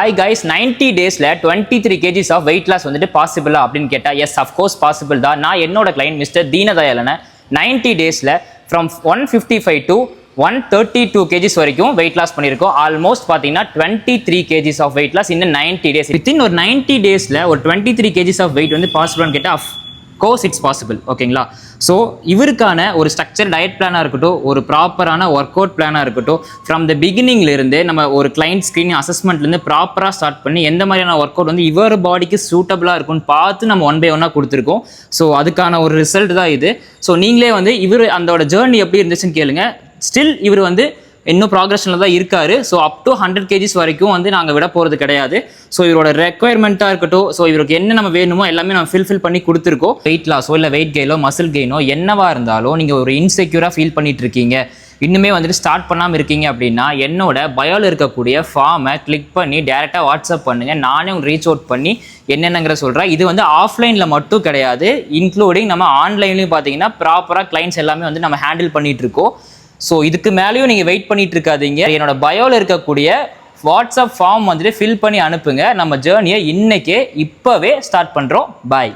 Hi guys, 90 daysல 23 kgs of weight loss வந்துட்டு பாசிபிளா அப்படின்னு கேட்டா எஸ் அஃப்கோர்ஸ் பாசிபிள் தான். நான் என்னோட கிளைண்ட் மிஸ்டர் தீனதயாளனை 90 daysல ஃப்ரம் 155 to 132 kgs வரைக்கும் வெயிட் லாஸ் பண்ணியிருக்கோம். ஆல்மோஸ்ட் பார்த்தீங்கன்னா 23 kgs ஆஃப் வெயிட் லாஸ் இன்னும் 90 days. வித்தின் ஒரு 90 daysல ஒரு 23 kgs ஆஃப் வெயிட் வந்து பாசிபிளான்னு கேட்டால் கோர்ஸ் இட்ஸ் பாசிபிள். ஓகேங்களா? ஸோ இவருக்கான ஒரு ஸ்ட்ரக்சர் டயட் பிளானாக இருக்கட்டும், ஒரு ப்ராப்பரான ஒர்க் அவுட் பிளானாக இருக்கட்டும், ஃப்ரம் த பிகினிங்லேருந்து நம்ம ஒரு கிளைண்ட் ஸ்க்ரீனிங் அசஸ்மெண்ட்லேருந்து ப்ராப்பராக ஸ்டார்ட் பண்ணி எந்த மாதிரியான ஒர்க் அவுட் வந்து இவர் பாடிக்கு சூட்டபிளாக இருக்கும்னு பார்த்து நம்ம ஒன் பை ஒன்னாக கொடுத்துருக்கோம். ஸோ அதுக்கான ஒரு ரிசல்ட் தான் இது. ஸோ நீங்களே வந்து இவர் அதோட ஜேர்னி எப்படி இருந்துச்சுன்னு கேளுங்க. ஸ்டில் இவர் வந்து இன்னும் ப்ராக்ரஷனில் தான் இருக்காரு. ஸோ அப் டு 100 kgs வரைக்கும் வந்து நாங்கள் விட போகிறது கிடையாது. ஸோ இவரோட ரெக்குயர்மெண்ட்டாக இருக்கட்டும், ஸோ இவருக்கு என்ன நம்ம வேணுமோ எல்லாமே நம்ம ஃபில் பண்ணி கொடுத்துருக்கோம். வெயிட் லாஸோ இல்லை வெயிட் கெயினோ மசில் கெயினோ என்னவா இருந்தாலும் நீங்கள் ஒரு இன்செக்யூராக ஃபீல் பண்ணிட்டு இருக்கீங்க, இன்னுமே வந்துட்டு ஸ்டார்ட் பண்ணாமல் இருக்கீங்க அப்படின்னா என்னோட பயோவில் இருக்கக்கூடிய ஃபார்மை கிளிக் பண்ணி டேரெக்டாக வாட்ஸ்அப் பண்ணுங்கள். நானே உங்களுக்கு ரீச் அவுட் பண்ணி என்னென்னங்கிற சொல்கிறேன். இது வந்து ஆஃப்லைனில் மட்டும் கிடையாது, இன்க்ளூடிங் நம்ம ஆன்லைன்லையும் பார்த்தீங்கன்னா ப்ராப்பராக கிளைண்ட்ஸ் எல்லாமே வந்து நம்ம ஹேண்டில் பண்ணிட்டு இருக்கோம். ஸோ இதுக்கு மேலேயும் நீங்கள் வெயிட் பண்ணிட்டு இருக்காதீங்க. என்னோட பயோவில் இருக்கக்கூடிய வாட்ஸ்அப் ஃபார்ம் வந்துட்டு ஃபில் பண்ணி அனுப்புங்க. நம்ம ஜேர்னியை இப்போவே ஸ்டார்ட் பண்ணுறோம். பாய்.